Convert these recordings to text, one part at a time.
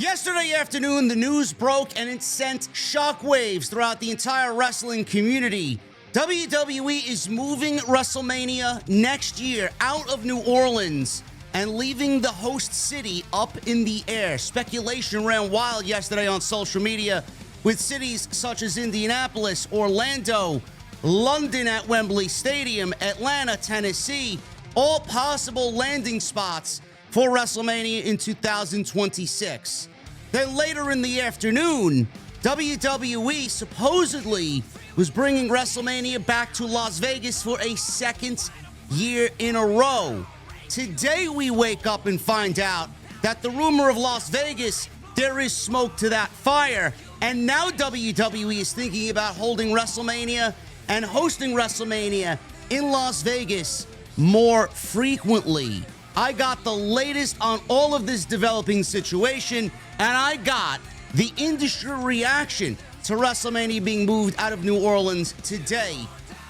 Yesterday afternoon, the news broke and it sent shockwaves throughout the entire wrestling community. WWE is moving WrestleMania next year out of New Orleans and leaving the host city up in the air. Speculation ran wild yesterday on social media, with cities such as Indianapolis, Orlando, London at Wembley Stadium, Atlanta, Tennessee, all possible landing spots for WrestleMania in 2026. Then later in the afternoon, WWE supposedly was bringing WrestleMania back to Las Vegas for a second year in a row. Today we wake up and find out that the rumor of Las Vegas, there is smoke to that fire. And now WWE is thinking about holding WrestleMania and hosting WrestleMania in Las Vegas more frequently. I got the latest on all of this developing situation, and I got the industry reaction to WrestleMania being moved out of New Orleans today,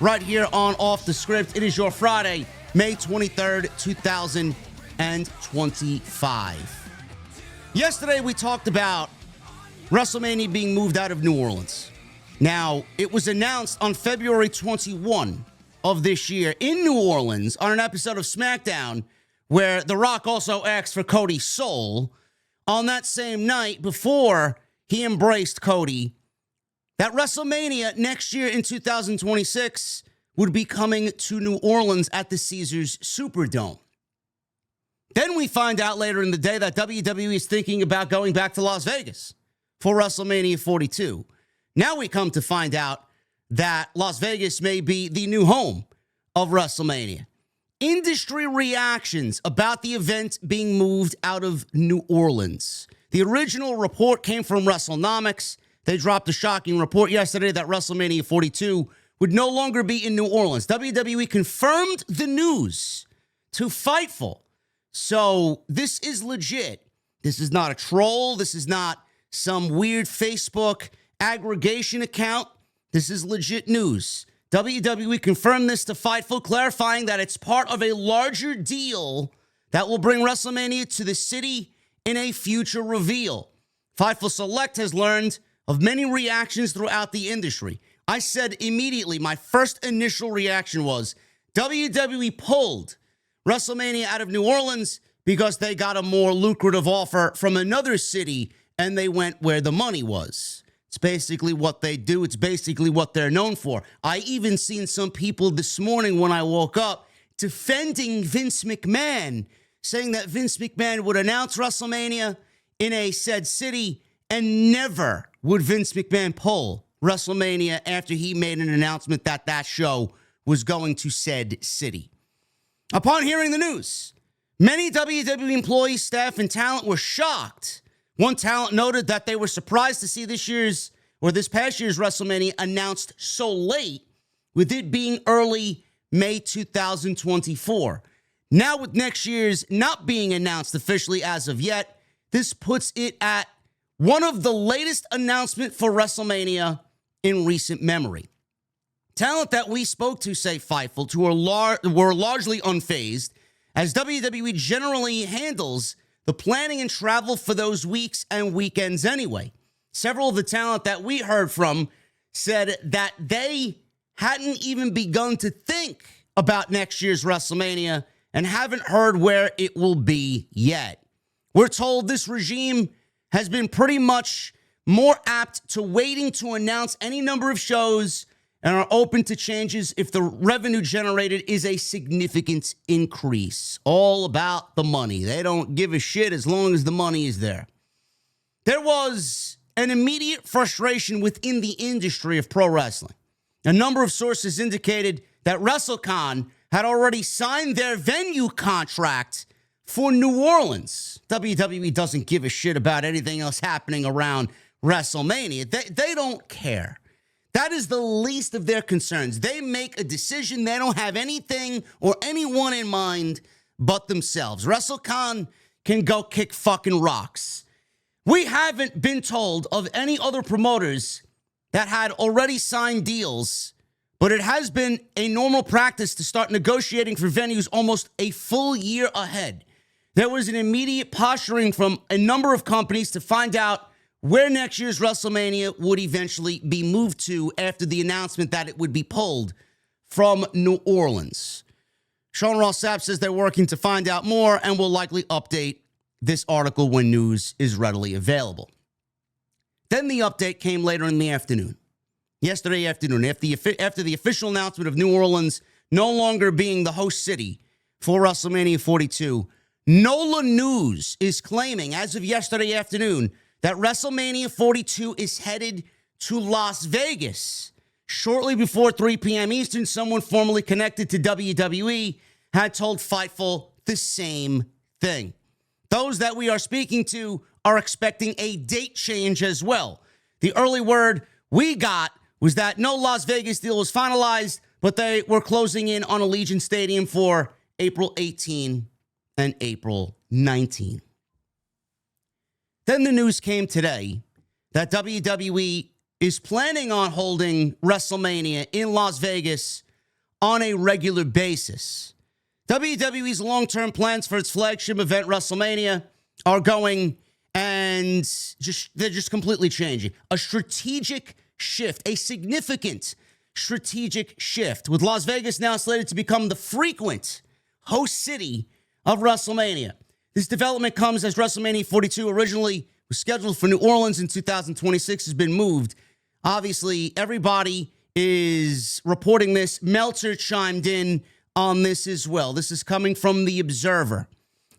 right here on Off the Script. It is your Friday, May 23rd, 2025. Yesterday, we talked about WrestleMania being moved out of New Orleans. Now, it was announced on February 21 of this year in New Orleans on an episode of SmackDown, where The Rock also asked for Cody's soul. On that same night, before he embraced Cody, that WrestleMania next year in 2026 would be coming to New Orleans at the Caesars Superdome. Then we find out later in the day that WWE is thinking about going back to Las Vegas for WrestleMania 42. Now we come to find out that Las Vegas may be the new home of WrestleMania. Industry reactions about the event being moved out of New Orleans. The original report came from WrestleNomics. They dropped a shocking report yesterday that WrestleMania 42 would no longer be in New Orleans. WWE confirmed the news to Fightful. So this is legit. This is not a troll. This is not some weird Facebook aggregation account. This is legit news. WWE confirmed this to Fightful, clarifying that it's part of a larger deal that will bring WrestleMania to the city in a future reveal. Fightful Select has learned of many reactions throughout the industry. I said immediately, my first initial reaction was WWE pulled WrestleMania out of New Orleans because they got a more lucrative offer from another city and they went where the money was. It's basically what they do. It's basically what they're known for. I even seen some people this morning when I woke up defending Vince McMahon, saying that Vince McMahon would announce WrestleMania in a said city and never would Vince McMahon pull WrestleMania after he made an announcement that that show was going to said city. Upon hearing the news, many WWE employees, staff, and talent were shocked. One talent noted that they were surprised to see this past year's WrestleMania announced so late, with it being early May 2024. Now with next year's not being announced officially as of yet, this puts it at one of the latest announcements for WrestleMania in recent memory. Talent that we spoke to, say Fightful, were largely unfazed, as WWE generally handles the planning and travel for those weeks and weekends anyway. Several of the talent that we heard from said that they hadn't even begun to think about next year's WrestleMania and haven't heard where it will be yet. We're told this regime has been pretty much more apt to waiting to announce any number of shows and are open to changes if the revenue generated is a significant increase. All about the money. They don't give a shit as long as the money is there. There was an immediate frustration within the industry of pro wrestling. A number of sources indicated that WrestleCon had already signed their venue contract for New Orleans. WWE doesn't give a shit about anything else happening around WrestleMania. They don't care. That is the least of their concerns. They make a decision. They don't have anything or anyone in mind but themselves. WrestleCon can go kick fucking rocks. We haven't been told of any other promoters that had already signed deals, but it has been a normal practice to start negotiating for venues almost a full year ahead. there was an immediate posturing from a number of companies to find out where next year's WrestleMania would eventually be moved to after the announcement that it would be pulled from New Orleans. Sean Ross Sapp says they're working to find out more and will likely update this article when news is readily available. Then the update came later in the afternoon. Yesterday afternoon, after the official announcement of New Orleans no longer being the host city for WrestleMania 42, NOLA News is claiming, as of yesterday afternoon, that WrestleMania 42 is headed to Las Vegas. Shortly before 3 p.m. Eastern, someone formerly connected to WWE had told Fightful the same thing. Those that we are speaking to are expecting a date change as well. The early word we got was that no Las Vegas deal was finalized, but they were closing in on Allegiant Stadium for April 18 and April 19. Then the news came today that WWE is planning on holding WrestleMania in Las Vegas on a regular basis. WWE's long-term plans for its flagship event, WrestleMania, are going and they're just completely changing. A strategic shift, a significant strategic shift, with Las Vegas now slated to become the frequent host city of WrestleMania. This development comes as WrestleMania 42 originally was scheduled for New Orleans in 2026 has been moved. Obviously, everybody is reporting this. Meltzer chimed in on this as well. This is coming from The Observer.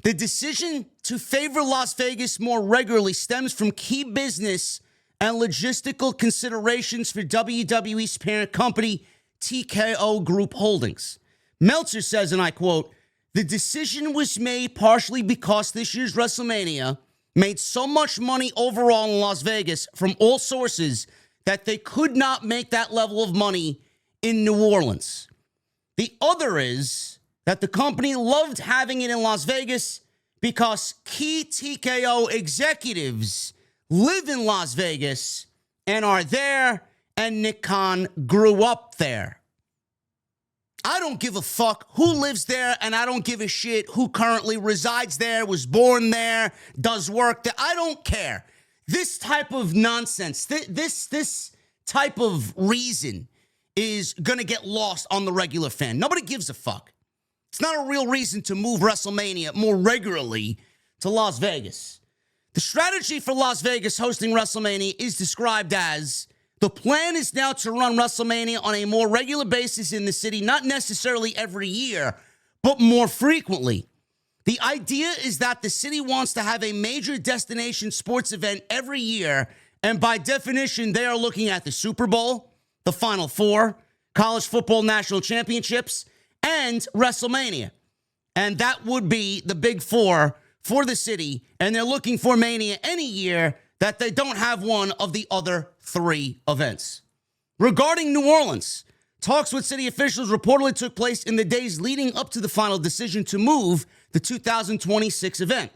The decision to favor Las Vegas more regularly stems from key business and logistical considerations for WWE's parent company, TKO Group Holdings. Meltzer says, and I quote, "The decision was made partially because this year's WrestleMania made so much money overall in Las Vegas from all sources that they could not make that level of money in New Orleans. The other is that the company loved having it in Las Vegas because key TKO executives live in Las Vegas and are there, and Nick Khan grew up there. I don't give a fuck who lives there, and I don't give a shit who currently resides there, was born there, does work there. I don't care. This type of nonsense, this type of reason is going to get lost on the regular fan. Nobody gives a fuck. It's not a real reason to move WrestleMania more regularly to Las Vegas. The strategy for Las Vegas hosting WrestleMania is described as: the plan is now to run WrestleMania on a more regular basis in the city, not necessarily every year, but more frequently. The idea is that the city wants to have a major destination sports event every year, and by definition, they are looking at the Super Bowl, the Final Four, college football national championships, and WrestleMania. And that would be the big four for the city, and they're looking for Mania any year that they don't have one of the other three events. Regarding New Orleans, talks with city officials reportedly took place in the days leading up to the final decision to move the 2026 event.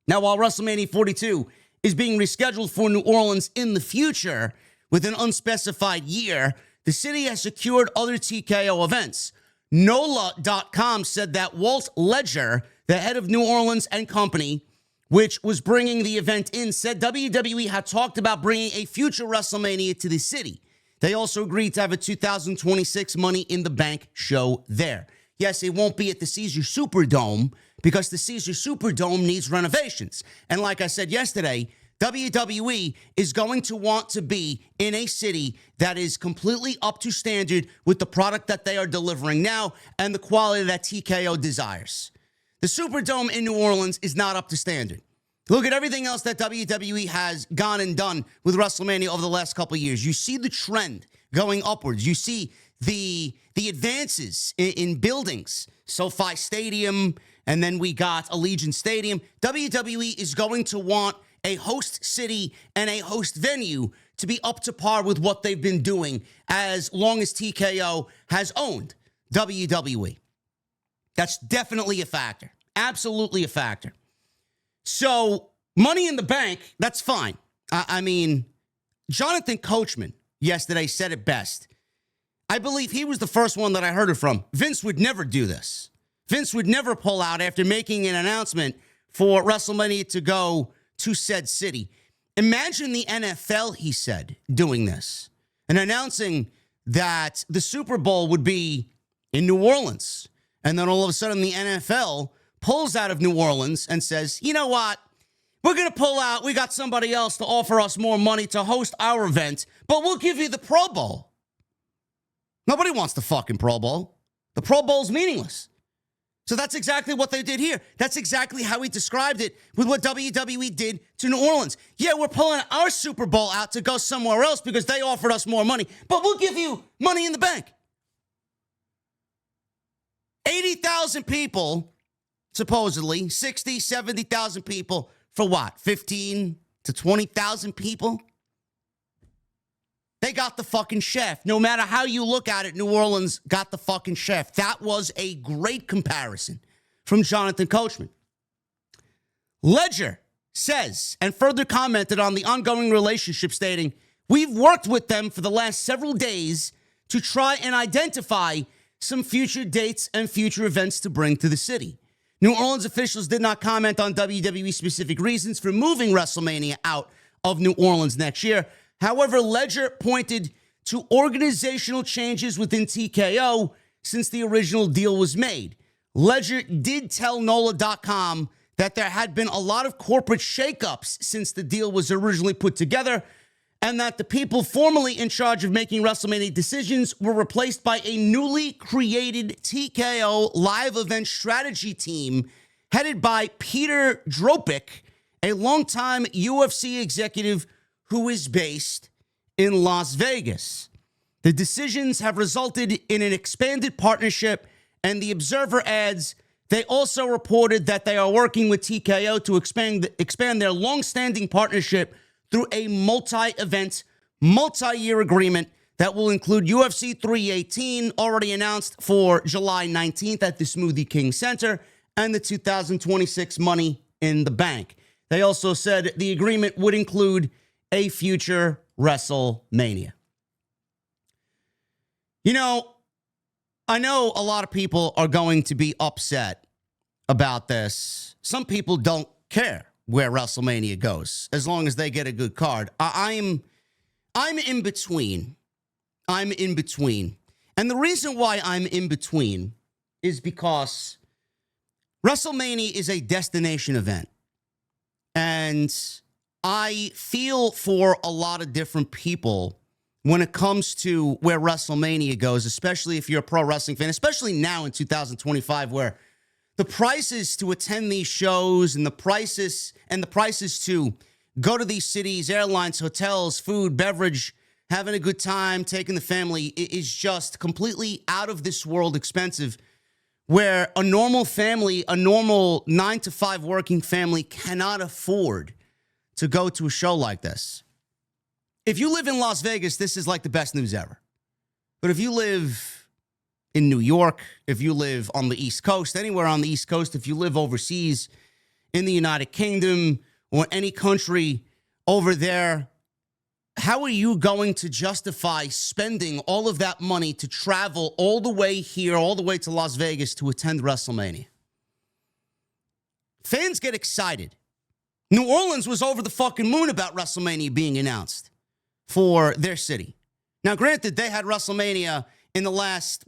Now, while WrestleMania 42 is being rescheduled for New Orleans in the future with an unspecified year, the city has secured other TKO events. NOLA.com said that Walt Ledger, the head of New Orleans and Company, which was bringing the event in, said WWE had talked about bringing a future WrestleMania to the city. They also agreed to have a 2026 Money in the Bank show there. Yes, it won't be at the Caesars Superdome because the Caesars Superdome needs renovations. And like I said yesterday, WWE is going to want to be in a city that is completely up to standard with the product that they are delivering now and the quality that TKO desires. The Superdome in New Orleans is not up to standard. Look at everything else that WWE has gone and done with WrestleMania over the last couple of years. You see the trend going upwards. You see the advances in buildings. SoFi Stadium, and then we got Allegiant Stadium. WWE is going to want a host city and a host venue to be up to par with what they've been doing as long as TKO has owned WWE. That's definitely a factor. Absolutely a factor. So, Money in the Bank, that's fine. I mean, Jonathan Coachman yesterday said it best. I believe he was the first one that I heard it from. Vince would never do this. Vince would never pull out after making an announcement for WrestleMania to go to said city. Imagine the NFL, he said, doing this and announcing that the Super Bowl would be in New Orleans. And then all of a sudden the NFL pulls out of New Orleans and says, you know what? We're going to pull out. We got somebody else to offer us more money to host our event, but we'll give you the Pro Bowl. Nobody wants the fucking Pro Bowl. The Pro Bowl's meaningless. So that's exactly what they did here. That's exactly how he described it with what WWE did to New Orleans. Yeah, we're pulling our Super Bowl out to go somewhere else because they offered us more money, but we'll give you money in the bank. 80,000 people, supposedly, 60, 70,000 people for what? 15 to 20,000 people? They got the fucking shaft. No matter how you look at it, New Orleans got the fucking shaft. That was a great comparison from Jonathan Coachman. Ledger says, and further commented on the ongoing relationship, stating, we've worked with them for the last several days to try and identify some future dates and future events to bring to the city. New Orleans officials did not comment on WWE specific reasons for moving WrestleMania out of New Orleans next year. However, Ledger pointed to organizational changes within TKO since the original deal was made. Ledger did tell NOLA.com that there had been a lot of corporate shakeups since the deal was originally put together, and that the people formerly in charge of making WrestleMania decisions were replaced by a newly created TKO live event strategy team headed by Peter Dropick, a longtime UFC executive who is based in Las Vegas. The decisions have resulted in an expanded partnership, and the Observer adds, they also reported that they are working with TKO to expand their long-standing partnership through a multi-event, multi-year agreement that will include UFC 318, already announced for July 19th at the Smoothie King Center, and the 2026 Money in the Bank. They also said the agreement would include a future WrestleMania. You know, I know a lot of people are going to be upset about this. Some people don't care where WrestleMania goes, as long as they get a good card. I'm in between. I'm in between. And the reason why I'm in between is because WrestleMania is a destination event. And I feel for a lot of different people when it comes to where WrestleMania goes, especially if you're a pro wrestling fan, especially now in 2025, where the prices to attend these shows and the prices to go to these cities, airlines, hotels, food, beverage, having a good time, taking the family is just completely out of this world expensive, where a normal family, a normal 9-to-5 working family cannot afford to go to a show like this. If you live in Las Vegas, this is like the best news ever. But if you live in New York, if you live on the East Coast, anywhere on the East Coast, if you live overseas in the United Kingdom or any country over there, how are you going to justify spending all of that money to travel all the way here, all the way to Las Vegas to attend WrestleMania? Fans get excited. New Orleans was over the fucking moon about WrestleMania being announced for their city. Now, granted, they had WrestleMania in the last,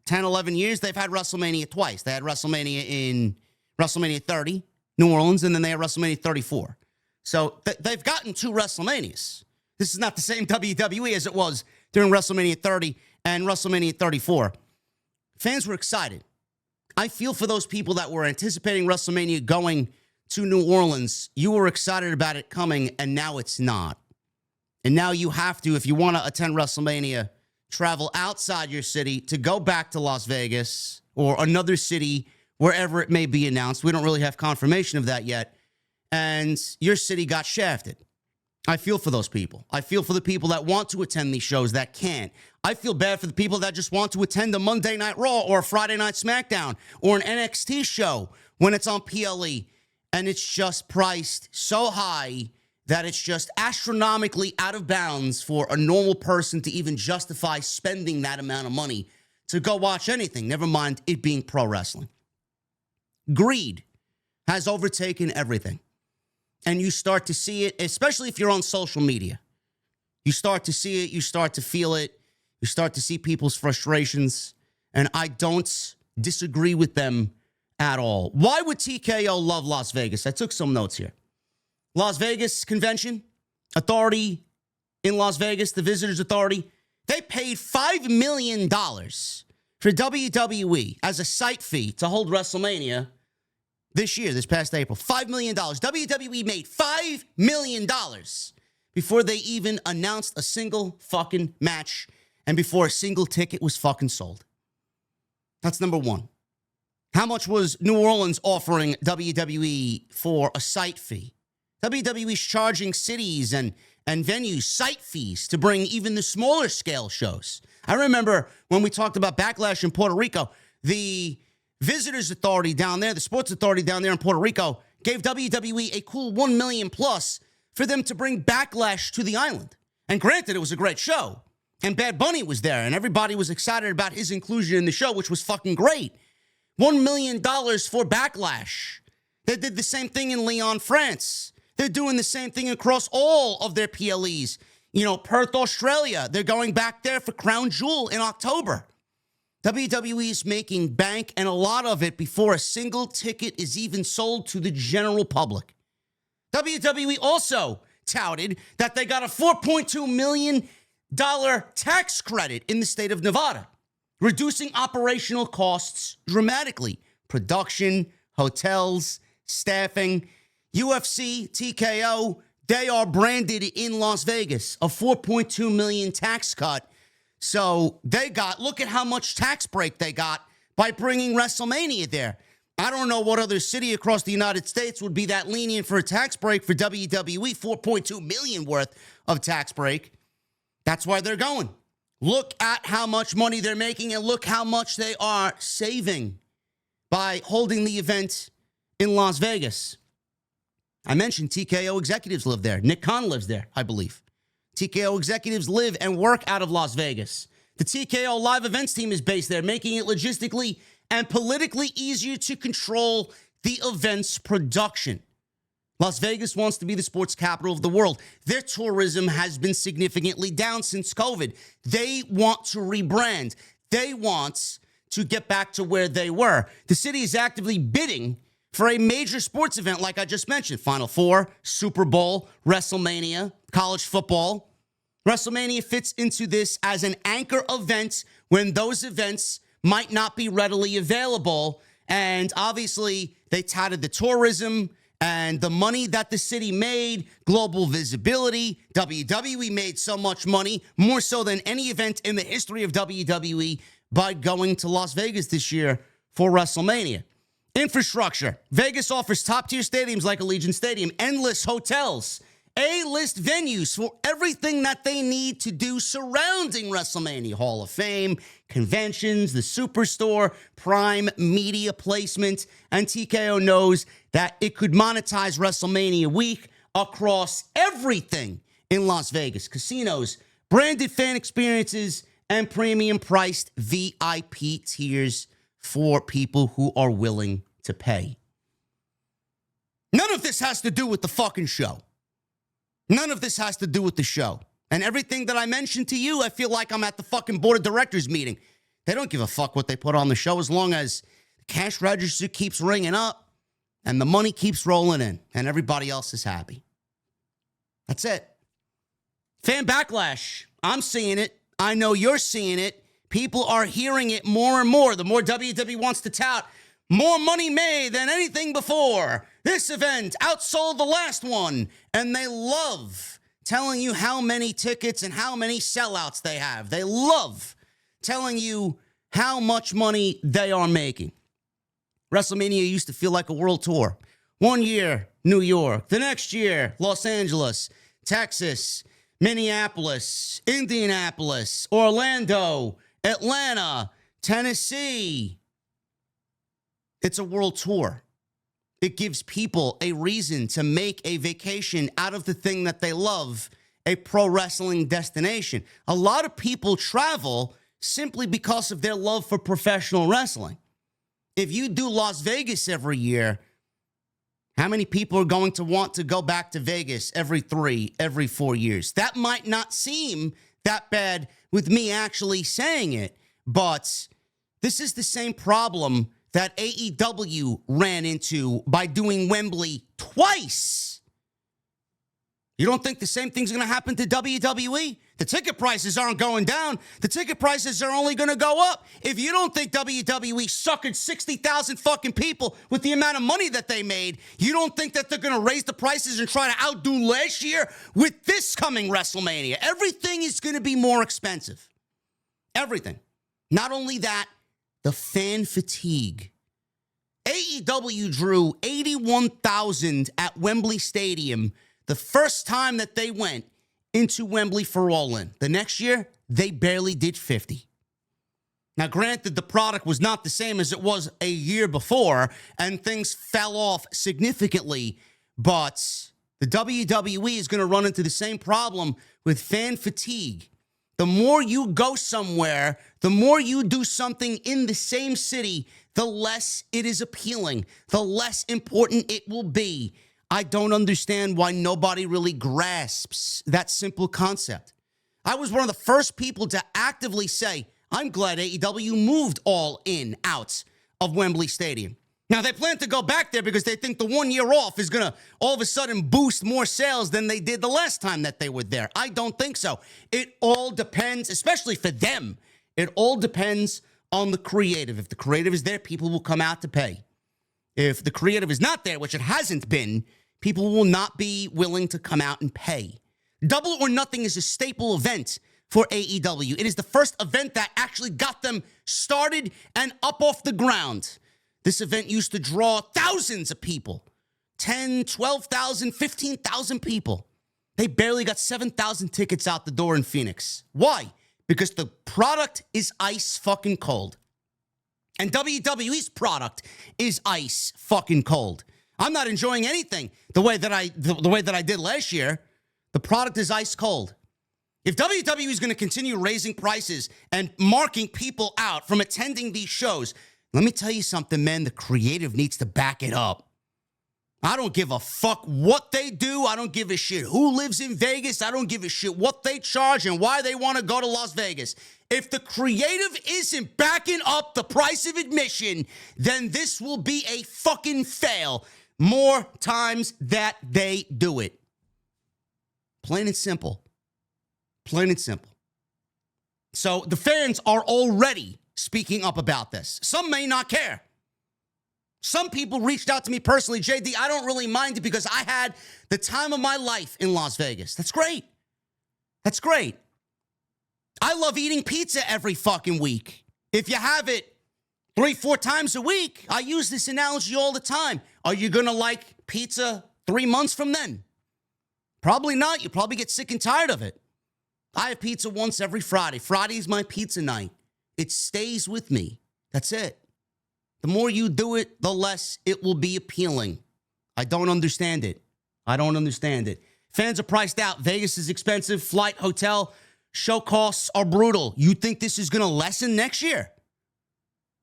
10, 11 years? They've had WrestleMania twice. They had WrestleMania in WrestleMania 30, New Orleans, and then they had WrestleMania 34. So they've gotten two WrestleManias. This is not the same WWE as it was during WrestleMania 30 and WrestleMania 34. Fans were excited. I feel for those people that were anticipating WrestleMania going to New Orleans. You were excited about it coming, and now it's not. And now you have to, if you want to attend WrestleMania, travel outside your city to go back to Las Vegas or another city, wherever it may be announced. We don't really have confirmation of that yet. And your city got shafted. I feel for those people. I feel for the people that want to attend these shows that can't. I feel bad for the people that just want to attend a Monday Night Raw or a Friday Night SmackDown or an NXT show when it's on PLE. And it's just priced so high that it's just astronomically out of bounds for a normal person to even justify spending that amount of money to go watch anything, never mind it being pro wrestling. greed has overtaken everything. And you start to see it, especially if you're on social media. You start to see it. You start to feel it. You start to see people's frustrations. And I don't disagree with them at all. Why would TKO love Las Vegas? I took some notes here. Las Vegas Convention Authority in Las Vegas, the Visitors Authority, they paid $5 million for WWE as a site fee to hold WrestleMania this past April. $5 million. WWE made $5 million before they even announced a single fucking match and before a single ticket was fucking sold. That's number one. How much was New Orleans offering WWE for a site fee? WWE's charging cities and venues site fees to bring even the smaller scale shows. I remember when we talked about Backlash in Puerto Rico, the Visitors Authority down there, the Sports Authority down there in Puerto Rico, gave WWE a cool $1 million plus for them to bring Backlash to the island. And granted, it was a great show. And Bad Bunny was there, and everybody was excited about his inclusion in the show, which was fucking great. $1 million for Backlash. They did the same thing in Lyon, France. They're doing the same thing across all of their PLEs. You know, Perth, Australia, they're going back there for Crown Jewel in October. WWE is making bank, and a lot of it before a single ticket is even sold to the general public. WWE also touted that they got a $4.2 million tax credit in the state of Nevada, reducing operational costs dramatically. Production, hotels, staffing. UFC, TKO, they are branded in Las Vegas, a $4.2 million tax cut. So look at how much tax break they got by bringing WrestleMania there. I don't know what other city across the United States would be that lenient for a tax break for WWE, $4.2 million worth of tax break. That's why they're going. Look at how much money they're making and look how much they are saving by holding the event in Las Vegas. I mentioned TKO executives live there. Nick Khan lives there, I believe. TKO executives live and work out of Las Vegas. The TKO live events team is based there, making it logistically and politically easier to control the event's production. Las Vegas wants to be the sports capital of the world. Their tourism has been significantly down since COVID. They want to rebrand. They want to get back to where they were. The city is actively bidding for a major sports event like I just mentioned. Final Four, Super Bowl, WrestleMania, college football. WrestleMania fits into this as an anchor event when those events might not be readily available. And obviously, they touted the tourism and the money that the city made, global visibility. WWE made so much money, more so than any event in the history of WWE, by going to Las Vegas this year for WrestleMania. Infrastructure. Vegas offers top-tier stadiums like Allegiant Stadium, endless hotels, A-list venues for everything that they need to do surrounding WrestleMania. Hall of Fame, conventions, the Superstore, prime media placement, and TKO knows that it could monetize WrestleMania week across everything in Las Vegas. Casinos, branded fan experiences, and premium-priced VIP tiers for people who are willing to pay. None of this has to do with the fucking show. None of this has to do with the show. And everything that I mentioned to you, I feel like I'm at the fucking board of directors meeting. They don't give a fuck what they put on the show as long as the cash register keeps ringing up and the money keeps rolling in and everybody else is happy. That's it. Fan backlash. I'm seeing it. I know you're seeing it. People are hearing it more and more. The more WWE wants to tout, more money made than anything before. This event outsold the last one. And they love telling you how many tickets and how many sellouts they have. They love telling you how much money they are making. WrestleMania used to feel like a world tour. One year, New York. The next year, Los Angeles, Texas, Minneapolis, Indianapolis, Orlando, Atlanta, Tennessee. It's a world tour. It gives people a reason to make a vacation out of the thing that they love, a pro wrestling destination. A lot of people travel simply because of their love for professional wrestling. If you do Las Vegas every year, how many people are going to want to go back to Vegas every 3, every 4 years? That might not seem that bad with me actually saying it, but this is the same problem that AEW ran into by doing Wembley twice. You don't think the same thing's going to happen to WWE? The ticket prices aren't going down. The ticket prices are only going to go up. If you don't think WWE suckered 60,000 fucking people with the amount of money that they made, you don't think that they're going to raise the prices and try to outdo last year with this coming WrestleMania. Everything is going to be more expensive. Everything. Not only that, the fan fatigue. AEW drew 81,000 at Wembley Stadium the first time that they went into Wembley for All In. The next year, they barely did 50. Now, granted, the product was not the same as it was a year before, and things fell off significantly, but the WWE is going to run into the same problem with fan fatigue. The more you go somewhere, the more you do something in the same city, the less it is appealing, the less important it will be. I don't understand why nobody really grasps that simple concept. I was one of the first people to actively say, I'm glad AEW moved All In out of Wembley Stadium. Now, they plan to go back there because they think the 1 year off is going to all of a sudden boost more sales than they did the last time that they were there. I don't think so. It all depends, especially for them, it all depends on the creative. If the creative is there, people will come out to pay. If the creative is not there, which it hasn't been, people will not be willing to come out and pay. Double or Nothing is a staple event for AEW. It is the first event that actually got them started and up off the ground. This event used to draw thousands of people. 10, 12,000, 15,000 people. They barely got 7,000 tickets out the door in Phoenix. Why? Because the product is ice fucking cold. And WWE's product is ice fucking cold. I'm not enjoying anything the way that I did last year. The product is ice cold. If WWE is going to continue raising prices and marking people out from attending these shows, let me tell you something, man. The creative needs to back it up. I don't give a fuck what they do. I don't give a shit who lives in Vegas. I don't give a shit what they charge and why they want to go to Las Vegas. If the creative isn't backing up the price of admission, then this will be a fucking fail more times that they do it. Plain and simple. Plain and simple. So the fans are already speaking up about this. Some may not care. Some people reached out to me personally, JD, I don't really mind it because I had the time of my life in Las Vegas. That's great. That's great. I love eating pizza every fucking week. If you have it 3-4 times a week, I use this analogy all the time. Are you going to like pizza 3 months from then? Probably not. You probably get sick and tired of it. I have pizza once every Friday. Friday is my pizza night. It stays with me. That's it. The more you do it, the less it will be appealing. I don't understand it. I don't understand it. Fans are priced out. Vegas is expensive. Flight, hotel, show costs are brutal. You think this is going to lessen next year?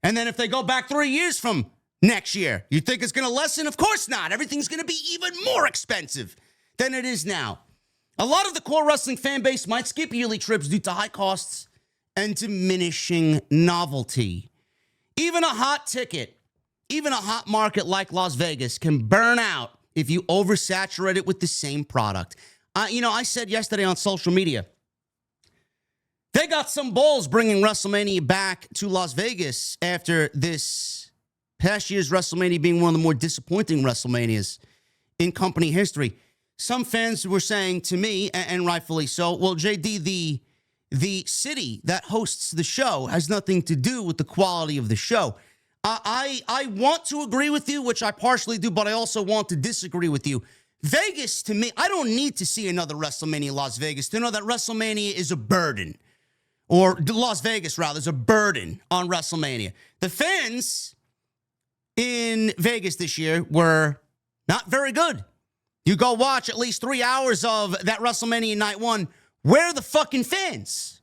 And then if they go back 3 years from next year, you think it's going to lessen? Of course not. Everything's going to be even more expensive than it is now. A lot of the core wrestling fan base might skip yearly trips due to high costs and diminishing novelty. Even a hot ticket, even a hot market like Las Vegas can burn out if you oversaturate it with the same product. I said yesterday on social media, they got some balls bringing WrestleMania back to Las Vegas after this past year's WrestleMania being one of the more disappointing WrestleManias in company history. Some fans were saying to me, and rightfully so, well, JD, the city that hosts the show has nothing to do with the quality of the show. I want to agree with you, which I partially do, but I also want to disagree with you. Vegas, to me, I don't need to see another WrestleMania Las Vegas to know that WrestleMania is a burden. Or Las Vegas, rather, is a burden on WrestleMania. The fans in Vegas this year were not very good. You go watch at least 3 hours of that WrestleMania Night 1. Where are the fucking fans?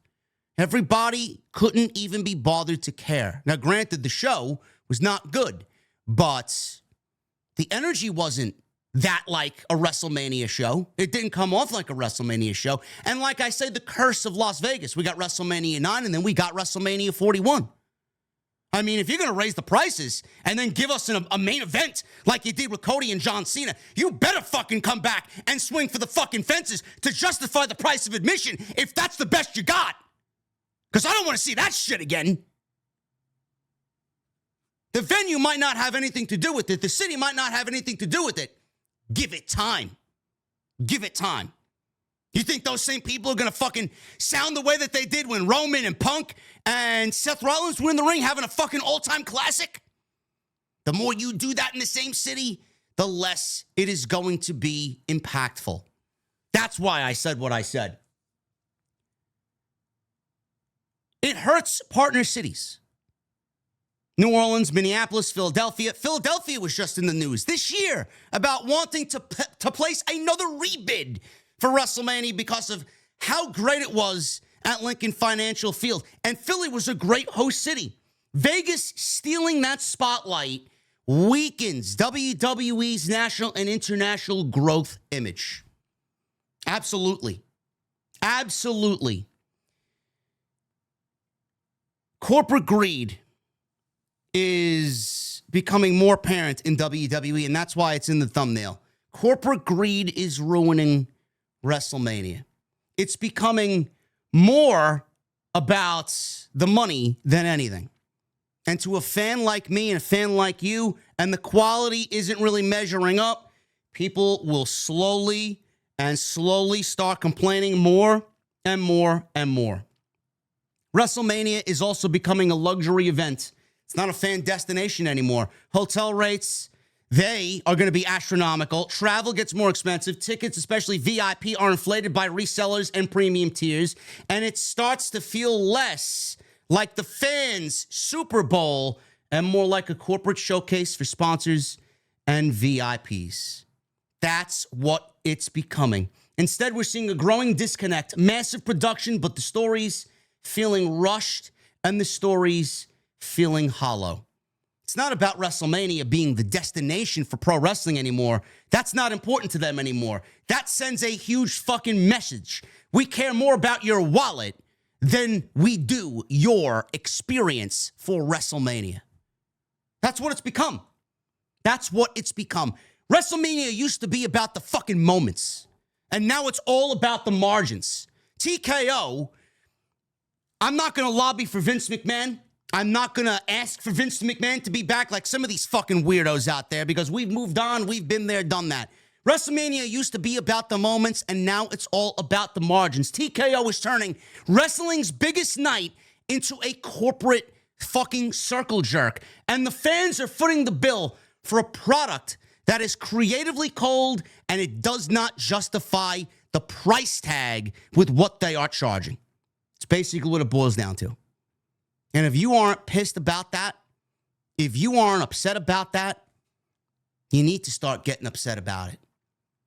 Everybody couldn't even be bothered to care. Now, granted, the show was not good. But the energy wasn't that like a WrestleMania show. It didn't come off like a WrestleMania show. And like I said, the curse of Las Vegas. We got WrestleMania 9 and then we got WrestleMania 41. I mean, if you're going to raise the prices and then give us a main event like you did with Cody and John Cena, you better fucking come back and swing for the fucking fences to justify the price of admission if that's the best you got. Because I don't want to see that shit again. The venue might not have anything to do with it. The city might not have anything to do with it. Give it time. Give it time. You think those same people are going to fucking sound the way that they did when Roman and Punk and Seth Rollins were in the ring having a fucking all-time classic? The more you do that in the same city, the less it is going to be impactful. That's why I said what I said. It hurts partner cities. New Orleans, Minneapolis, Philadelphia. Philadelphia was just in the news this year about wanting to place another rebid for WrestleMania because of how great it was at Lincoln Financial Field. And Philly was a great host city. Vegas stealing that spotlight weakens WWE's national and international growth image. Absolutely. Absolutely. Corporate greed is becoming more apparent in WWE, and that's why it's in the thumbnail. Corporate greed is ruining WrestleMania. It's becoming more about the money than anything. And to a fan like me and a fan like you, and the quality isn't really measuring up, people will slowly start complaining more and more and more. WrestleMania is also becoming a luxury event. It's not a fan destination anymore. Hotel rates, they are going to be astronomical. Travel gets more expensive. Tickets, especially VIP, are inflated by resellers and premium tiers. And it starts to feel less like the fans' Super Bowl and more like a corporate showcase for sponsors and VIPs. That's what it's becoming. Instead, we're seeing a growing disconnect. Massive production, but the stories feeling rushed and the stories feeling hollow. It's not about WrestleMania being the destination for pro wrestling anymore. That's not important to them anymore. That sends a huge fucking message. We care more about your wallet than we do your experience for WrestleMania. That's what it's become. That's what it's become. WrestleMania used to be about the fucking moments, and now it's all about the margins. TKO, I'm not going to lobby for Vince McMahon. I'm not going to ask for Vince McMahon to be back like some of these fucking weirdos out there because we've moved on. We've been there, done that. WrestleMania used to be about the moments, and now it's all about the margins. TKO is turning wrestling's biggest night into a corporate fucking circle jerk. And the fans are footing the bill for a product that is creatively cold, and it does not justify the price tag with what they are charging. It's basically what it boils down to. And if you aren't pissed about that, if you aren't upset about that, you need to start getting upset about it.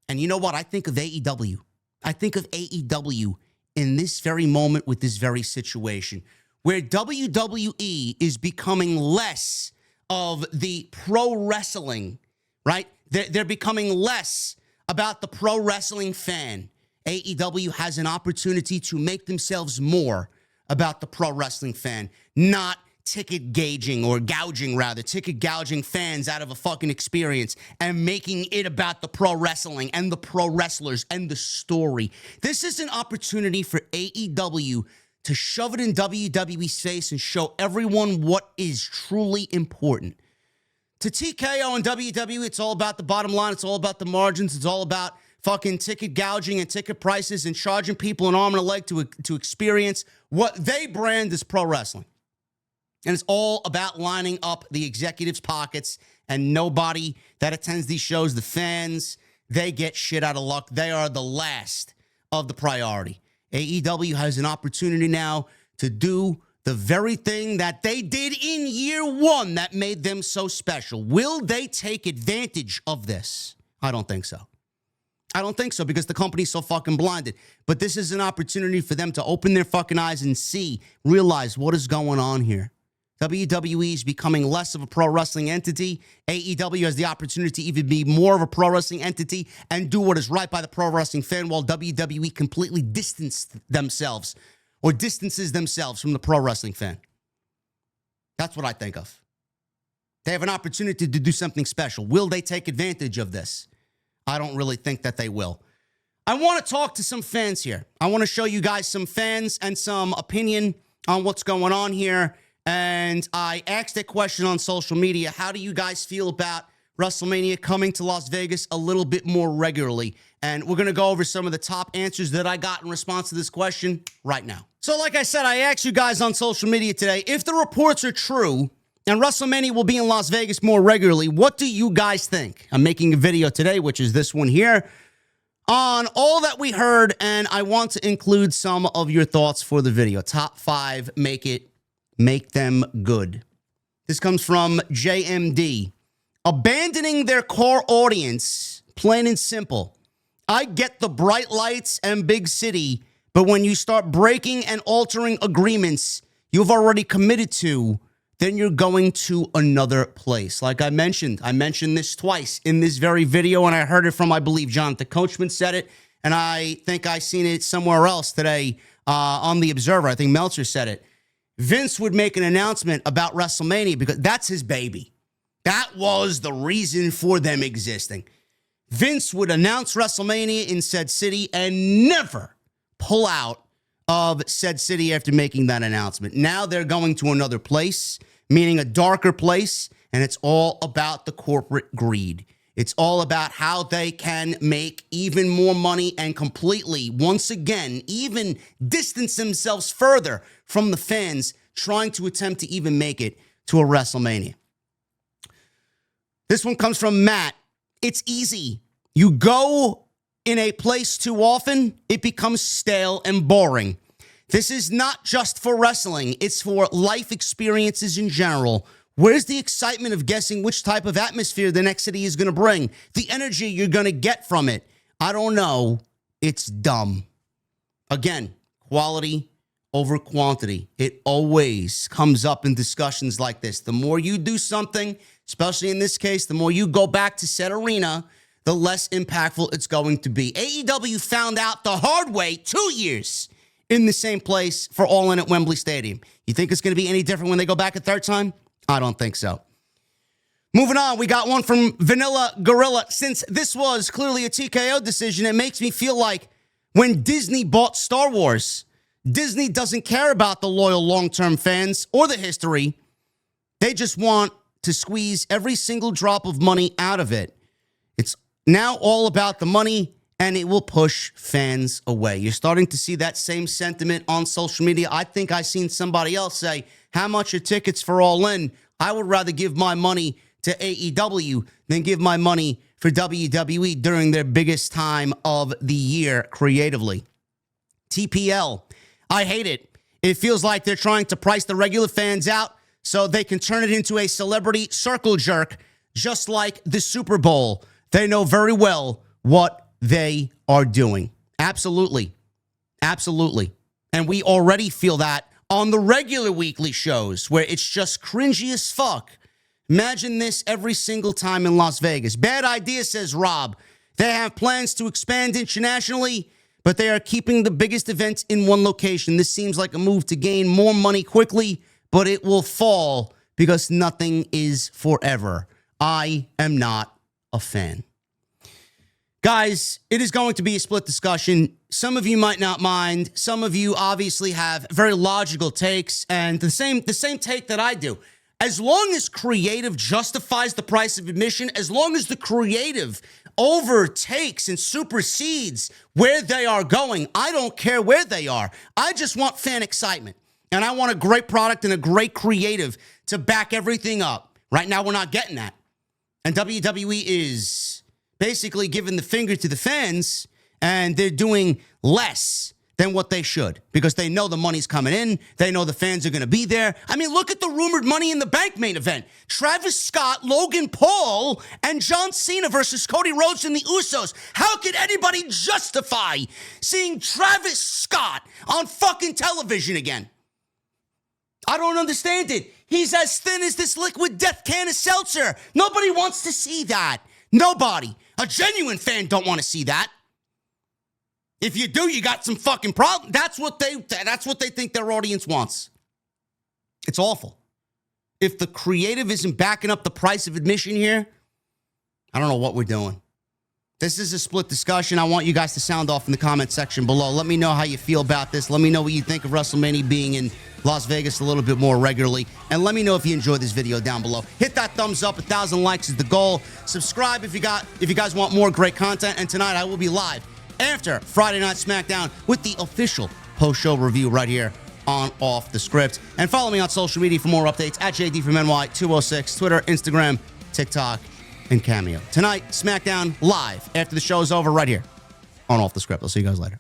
And you know what? I think of AEW. I think of AEW in this very moment with this very situation where WWE is becoming less of the pro wrestling, right? They're becoming less about the pro wrestling fan. AEW has an opportunity to make themselves more about the pro wrestling fan, not ticket gauging fans out of a fucking experience and making it about the pro wrestling and the pro wrestlers and the story. This is an opportunity for AEW to shove it in WWE's face and show everyone what is truly important. To TKO and WWE, it's all about the bottom line. It's all about the margins. It's all about fucking ticket gouging and ticket prices and charging people an arm and a leg to experience what they brand as pro wrestling. And it's all about lining up the executives' pockets, and nobody that attends these shows, the fans, they get shit out of luck. They are the last of the priority. AEW has an opportunity now to do the very thing that they did in year one that made them so special. Will they take advantage of this? I don't think so. I don't think so because the company's so fucking blinded. But this is an opportunity for them to open their fucking eyes and realize what is going on here. WWE is becoming less of a pro wrestling entity. AEW has the opportunity to even be more of a pro wrestling entity and do what is right by the pro wrestling fan, while WWE completely distances themselves from the pro wrestling fan. That's what I think of. They have an opportunity to do something special. Will they take advantage of this? I don't really think that they will. I want to talk to some fans here. I want to show you guys some fans and some opinion on what's going on here. And I asked a question on social media. How do you guys feel about WrestleMania coming to Las Vegas a little bit more regularly? And we're going to go over some of the top answers that I got in response to this question right now. So like I said, I asked you guys on social media today, if the reports are true and WrestleMania will be in Las Vegas more regularly, what do you guys think? I'm making a video today, which is this one here, on all that we heard, and I want to include some of your thoughts for the video. Top 5, make them good. This comes from JMD. Abandoning their core audience, plain and simple. I get the bright lights and big city, but when you start breaking and altering agreements you've already committed to, then you're going to another place. Like I mentioned this twice in this very video, and I heard it from, I believe, Jonathan Coachman said it, and I think I seen it somewhere else today on The Observer. I think Meltzer said it. Vince would make an announcement about WrestleMania because that's his baby. That was the reason for them existing. Vince would announce WrestleMania in said city and never pull out of said city after making that announcement. Now they're going to another place, meaning a darker place, and it's all about the corporate greed. It's all about how they can make even more money and completely, once again, even distance themselves further from the fans trying to attempt to even make it to a WrestleMania. This one comes from Matt. It's easy. You go in a place too often, it becomes stale and boring. This is not just for wrestling. It's for life experiences in general. Where's the excitement of guessing which type of atmosphere the next city is going to bring? The energy you're going to get from it? I don't know. It's dumb. Again, quality over quantity. It always comes up in discussions like this. The more you do something, especially in this case, the more you go back to said arena, the less impactful it's going to be. AEW found out the hard way 2 years in the same place for All In at Wembley Stadium. You think it's going to be any different when they go back a third time? I don't think so. Moving on, we got one from Vanilla Gorilla. Since this was clearly a TKO decision, it makes me feel like when Disney bought Star Wars, Disney doesn't care about the loyal long-term fans or the history. They just want to squeeze every single drop of money out of it. It's now all about the money, and it will push fans away. You're starting to see that same sentiment on social media. I think I seen somebody else say, how much are tickets for All In? I would rather give my money to AEW than give my money for WWE during their biggest time of the year creatively. TPL, I hate it. It feels like they're trying to price the regular fans out so they can turn it into a celebrity circle jerk, just like the Super Bowl. They know very well what they are doing. Absolutely. Absolutely. And we already feel that on the regular weekly shows where it's just cringy as fuck. Imagine this every single time in Las Vegas. Bad idea, says Rob. They have plans to expand internationally, but they are keeping the biggest events in one location. This seems like a move to gain more money quickly, but it will fall because nothing is forever. I am not a fan. Guys, it is going to be a split discussion. Some of you might not mind. Some of you obviously have very logical takes and the same take that I do. As long as creative justifies the price of admission, as long as the creative overtakes and supersedes where they are going, I don't care where they are. I just want fan excitement. And I want a great product and a great creative to back everything up. Right now, we're not getting that. And WWE is basically giving the finger to the fans, and they're doing less than what they should because they know the money's coming in. They know the fans are going to be there. I mean, look at the rumored Money in the Bank main event. Travis Scott, Logan Paul, and John Cena versus Cody Rhodes and the Usos. How could anybody justify seeing Travis Scott on fucking television again? I don't understand it. He's as thin as this liquid death can of seltzer. Nobody wants to see that. Nobody. A genuine fan don't want to see that. If you do, you got some fucking problem. That's what they think their audience wants. It's awful. If the creative isn't backing up the price of admission here, I don't know what we're doing. This is a split discussion. I want you guys to sound off in the comment section below. Let me know how you feel about this. Let me know what you think of WrestleMania being in Las Vegas a little bit more regularly. And let me know if you enjoyed this video down below. Hit that thumbs up. 1,000 likes is the goal. Subscribe if you guys want more great content. And tonight I will be live after Friday Night SmackDown with the official post-show review right here on Off the Script. And follow me on social media for more updates at JDfromNY 206, Twitter, Instagram, TikTok, and Cameo. Tonight, SmackDown live after the show is over right here on Off the Script. I'll see you guys later.